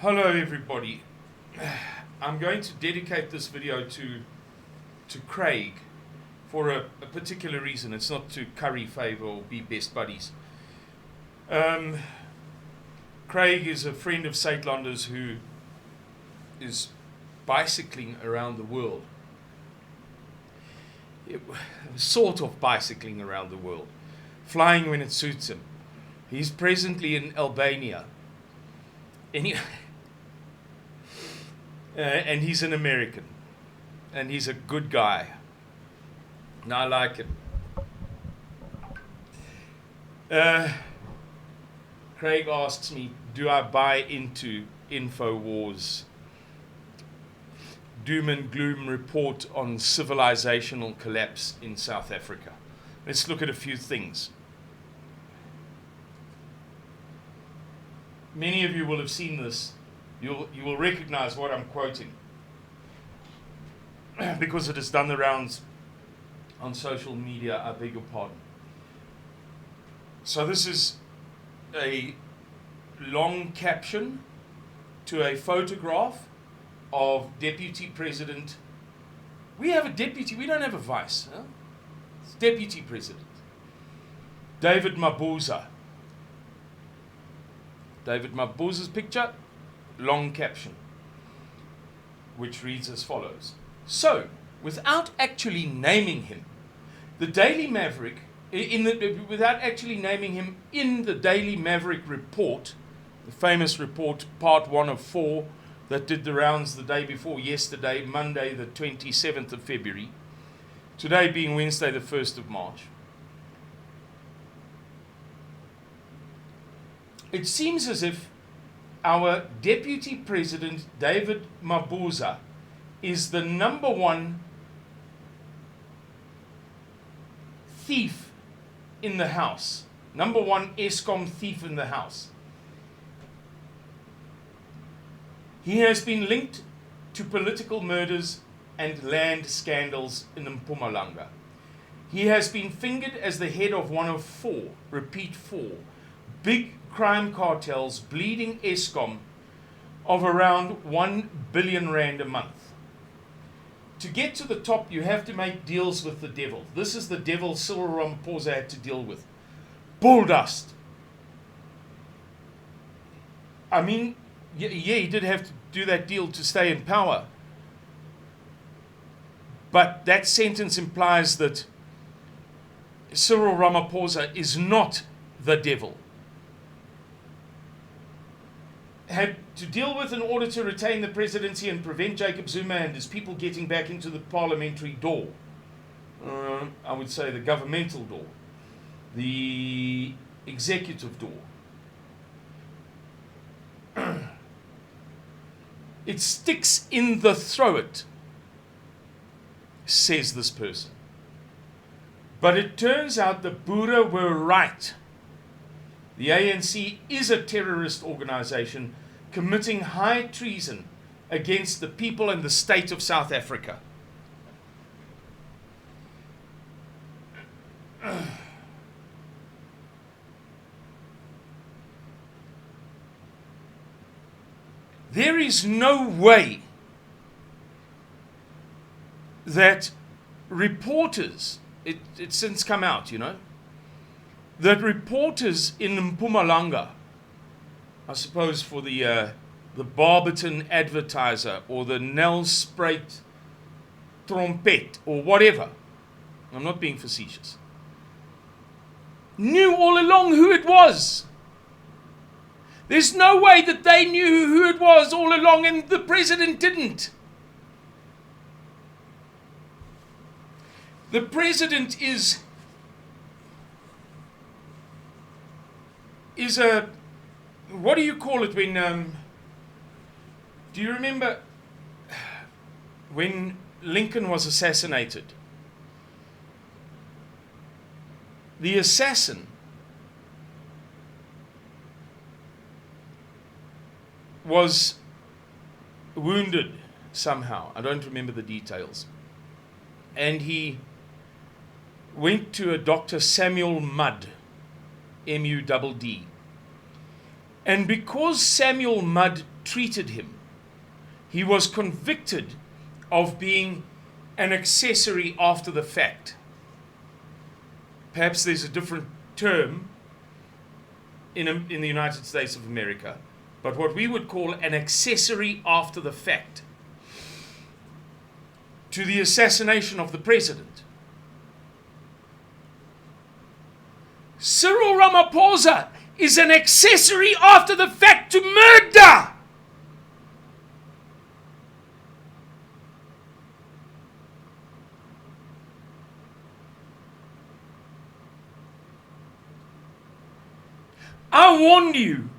Hello everybody. I'm going to dedicate this video to Craig for a particular reason. It's not to curry favor or be best buddies. Craig is a friend of Saitlander's who is bicycling around the world. Sort of bicycling around the world. Flying when it suits him. He's presently in Albania. And he's an American. And he's a good guy. And I like him. Craig asks me, do I buy into InfoWars' doom and gloom report on civilizational collapse in South Africa? Let's look at a few things. Many of you will have seen this. You will recognize what I'm quoting because it has done the rounds on social media. I beg your pardon. So this is a long caption to a photograph of Deputy President. We have a deputy, we don't have a vice. Huh? It's Deputy President David Mabuza. David Mabuza's picture, long caption, which reads as follows. So, without actually naming him, the Daily Maverick, without actually naming him in the Daily Maverick report, the famous report, part 1 of 4, that did the rounds the day before yesterday, Monday the 27th of February, today being Wednesday the 1st of March. It seems as if our Deputy President, David Mabuza, is the number one thief in the house. Number one Eskom thief in the house. He has been linked to political murders and land scandals in Mpumalanga. He has been fingered as the head of one of 4, repeat 4, big crime cartels bleeding Eskom of around 1 billion rand a month. To get to the top, you have to make deals with the devil. This is the devil Cyril Ramaphosa had to deal with. Bull dust. I mean, yeah, he did have to do that deal to stay in power. But that sentence implies that Cyril Ramaphosa is not the devil. Had to deal with in order to retain the presidency and prevent Jacob Zuma and his people getting back into the parliamentary door. I would say the governmental door, the executive door. It sticks in the throat, says this person. But it turns out the Boere were right. The ANC is a terrorist organization committing high treason against the people and the state of South Africa. There is no way that reporters, it's since come out, that reporters in Mpumalanga, I suppose for the Barberton Advertiser or the Nelspruit Trompet or whatever, I'm not being facetious, knew all along who it was. There's no way that they knew who it was all along and the president didn't. The president is a, what do you call it when, do you remember when Lincoln was assassinated? The assassin was wounded somehow. I don't remember the details. And he went to a Dr. Samuel Mudd, M-U-D-D. And because Samuel Mudd treated him. He was convicted of being an accessory after the fact. Perhaps there's a different term in the United States of America, but what we would call an accessory after the fact to the assassination of the president. Cyril Ramaphosa is an accessory after the fact to murder. I warned you.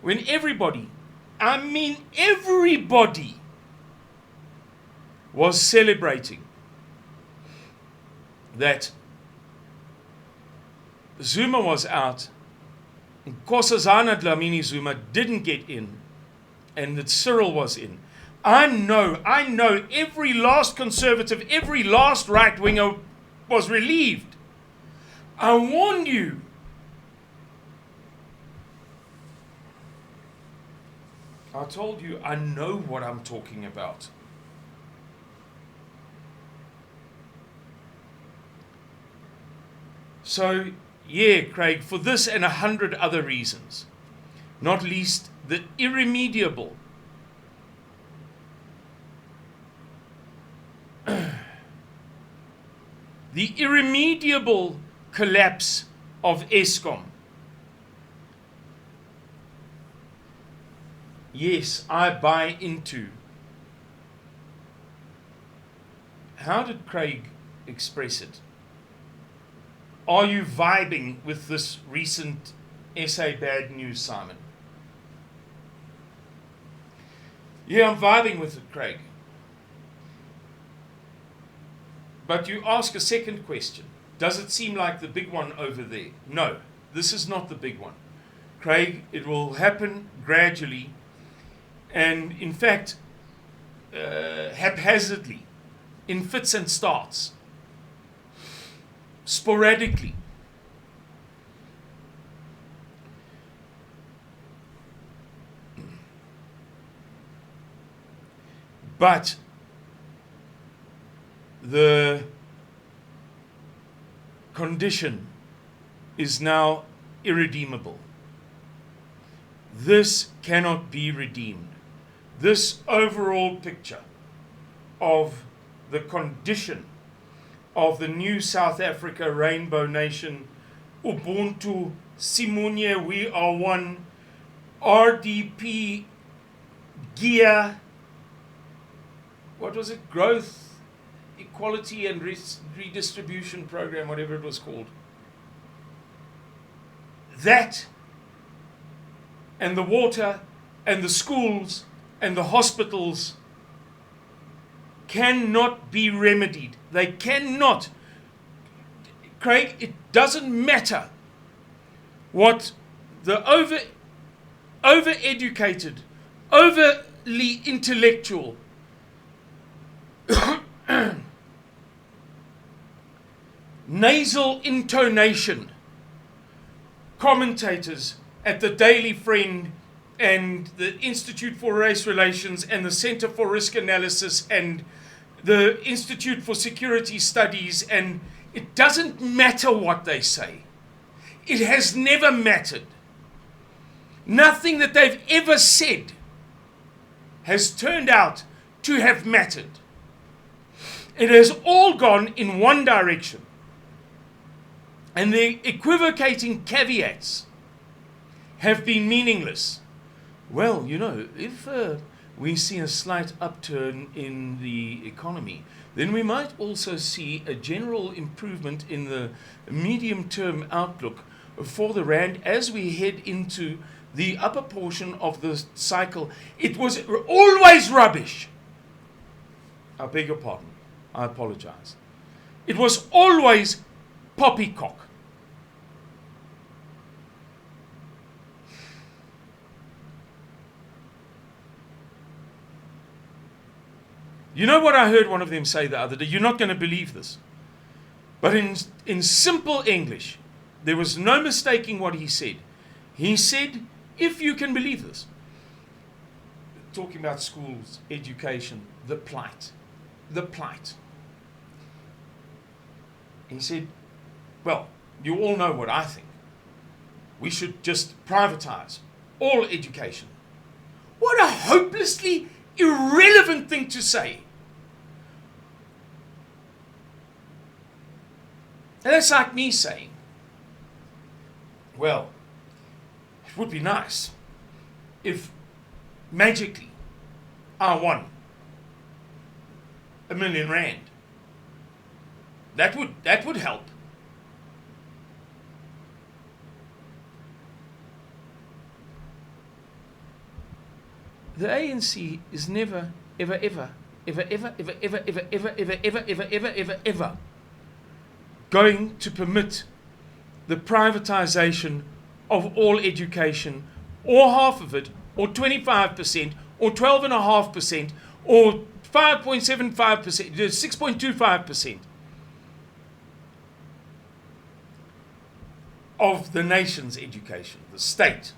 When everybody, I mean everybody, was celebrating that Zuma was out, Nkosazana Dlamini Zuma didn't get in, and that Cyril was in. I know every last conservative, every last right-winger was relieved. I warned you. I told you I know what I'm talking about. So, yeah, Craig, for this and 100 other reasons, not least the irremediable collapse of Eskom. Yes, I buy into. How did Craig express it? Are you vibing with this recent SA bad news, Simon? Yeah, I'm vibing with it, Craig. But you ask a second question. Does it seem like the big one over there? No, this is not the big one. Craig, it will happen gradually and, in fact, haphazardly, in fits and starts, sporadically. But the condition is now irredeemable. This cannot be redeemed. This overall picture of the condition of the new South Africa Rainbow Nation, Ubuntu, Simunye, we are one, RDP, GEAR, what was it? Growth, Equality and Redistribution Program, whatever it was called. That and the water and the schools and the hospitals cannot be remedied. They cannot. Craig, it doesn't matter what the over-educated, overly intellectual, nasal intonation commentators at the Daily Friend and the Institute for Race Relations and the Center for Risk Analysis and the Institute for Security Studies, and it doesn't matter what they say. It has never mattered. Nothing that they've ever said has turned out to have mattered. It has all gone in one direction. And the equivocating caveats have been meaningless. Well, you know, if we see a slight upturn in the economy, then we might also see a general improvement in the medium-term outlook for the rand as we head into the upper portion of the cycle. It was always rubbish. I beg your pardon. I apologize. It was always poppycock. You know what I heard one of them say the other day? You're not going to believe this. But in simple English, there was no mistaking what he said. He said, if you can believe this, talking about schools, education, the plight. He said, well, you all know what I think. We should just privatize all education. What a hopelessly irrelevant thing to say. And that's like me saying, well, it would be nice if magically I won R1 million. That would help. The ANC is never, ever going to permit the privatization of all education, or half of it, or 25%, or 12.5%, or 5.75%, 6.25% of the nation's education, the state.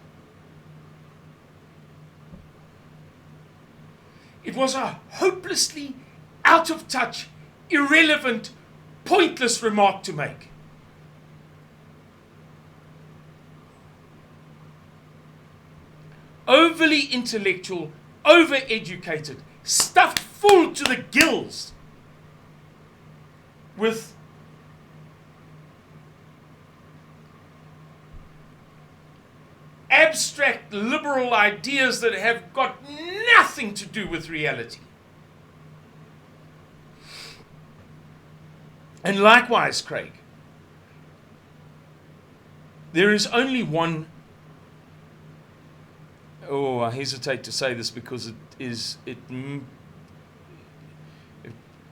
It was a hopelessly out of touch, irrelevant, pointless remark to make. Overly intellectual, overeducated, stuffed full to the gills with abstract liberal ideas that have got nothing to do with reality. And likewise, Craig, there is only one, I hesitate to say this because it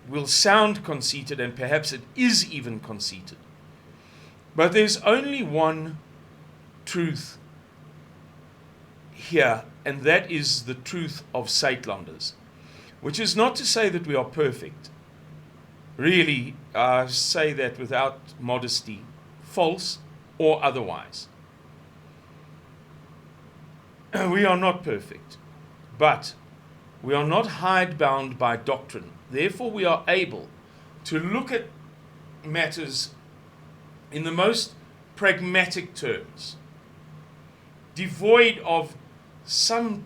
will sound conceited, and perhaps it is even conceited. But there's only one truth here, and that is the truth of Suidlanders, which is not to say that we are perfect. Really, I say that without modesty, false or otherwise. We are not perfect, but we are not hidebound by doctrine. Therefore, we are able to look at matters in the most pragmatic terms, devoid of some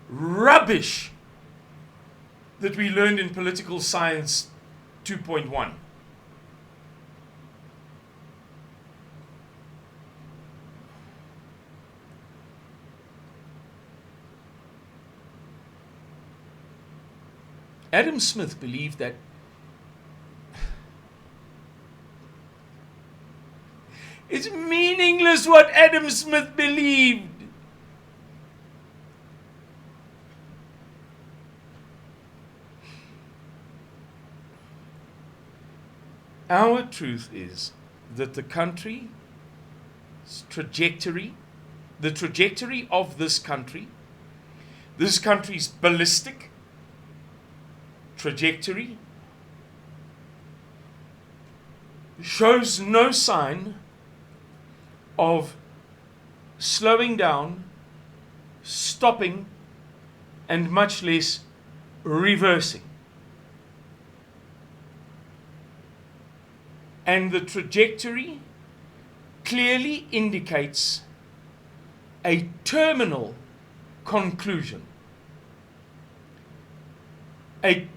rubbish that we learned in political science 2.1. Adam Smith believed that it's meaningless what Adam Smith believed. Our truth is that the country's trajectory, the trajectory of this country's ballistic trajectory, shows no sign of slowing down, stopping, and much less reversing. And the trajectory clearly indicates a terminal conclusion, a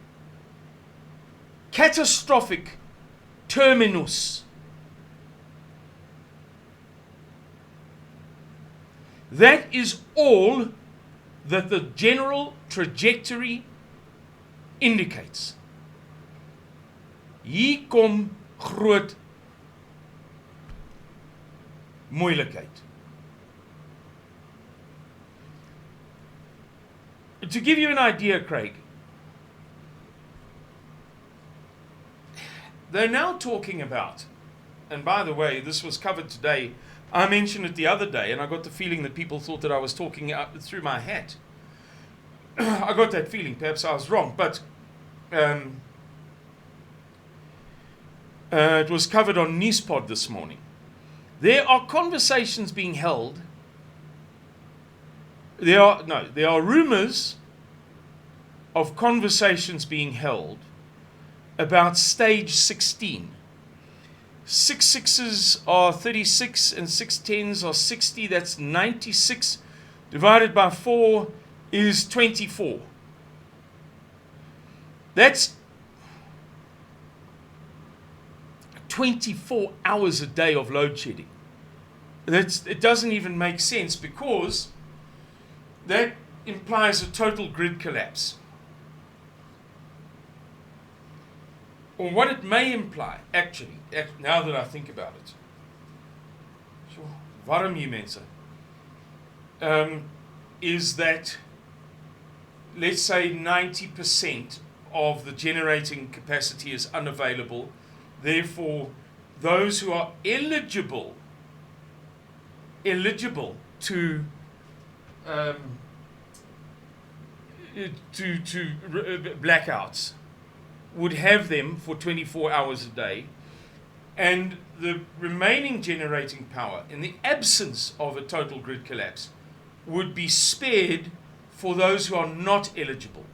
catastrophic terminus. That is all that the general trajectory indicates. Hier kom groot moeilikheid. To give you an idea, Craig, they're now talking about, and by the way, this was covered today. I mentioned it the other day, and I got the feeling that people thought that I was talking out through my hat. I got that feeling. Perhaps I was wrong, but it was covered on Nispod this morning. There are conversations being held there are rumors of conversations being held about stage 16. 6 sixes are 36 and 6 tens are 60. That's 96 divided by 4 is 24. That's 24 hours a day of load shedding. It doesn't even make sense, because that implies a total grid collapse. Or what it may imply, actually, now that I think about it. Sure. Waarom hier mense? Is that, let's say 90% of the generating capacity is unavailable. Therefore, those who are eligible to blackouts would have them for 24 hours a day, and the remaining generating power, in the absence of a total grid collapse, would be spared for those who are not eligible.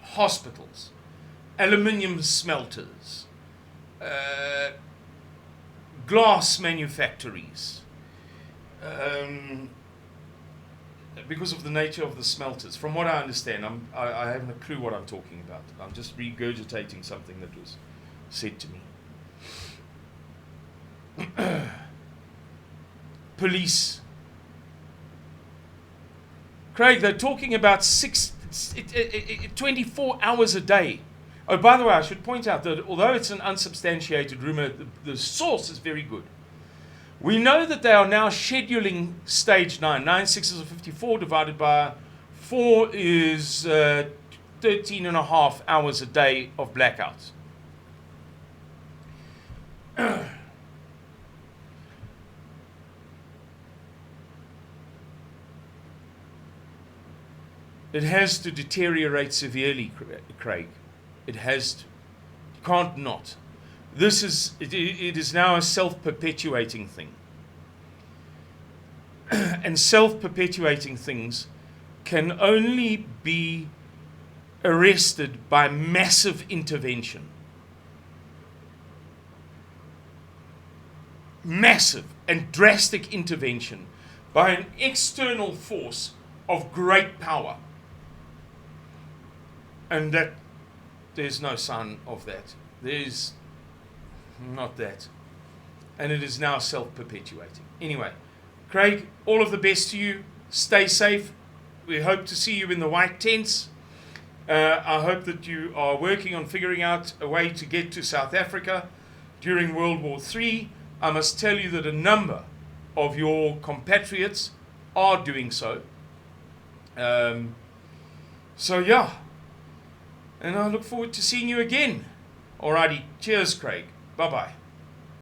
Hospitals, aluminium smelters, glass manufactories, because of the nature of the smelters. From what I understand, I haven't a clue what I'm talking about. I'm just regurgitating something that was said to me. Police. Craig, they're talking about 24 hours a day. Oh, by the way, I should point out that although it's an unsubstantiated rumor, the source is very good. We know that they are now scheduling stage 9. 9 sixes are 54 divided by 4 is 13 and a half hours a day of blackouts. It has to deteriorate severely, Craig. It has to. You can't not. This is, it is now a self-perpetuating thing. And self-perpetuating things can only be arrested by massive intervention. Massive and drastic intervention by an external force of great power. And that there's no sign of that. There's not that. And it is now self-perpetuating. Anyway, Craig, all of the best to you. Stay safe. We hope to see you in the white tents. I hope that you are working on figuring out a way to get to South Africa during World War III. I must tell you that a number of your compatriots are doing so. So yeah. And I look forward to seeing you again. Alrighty. Cheers, Craig. Bye-bye.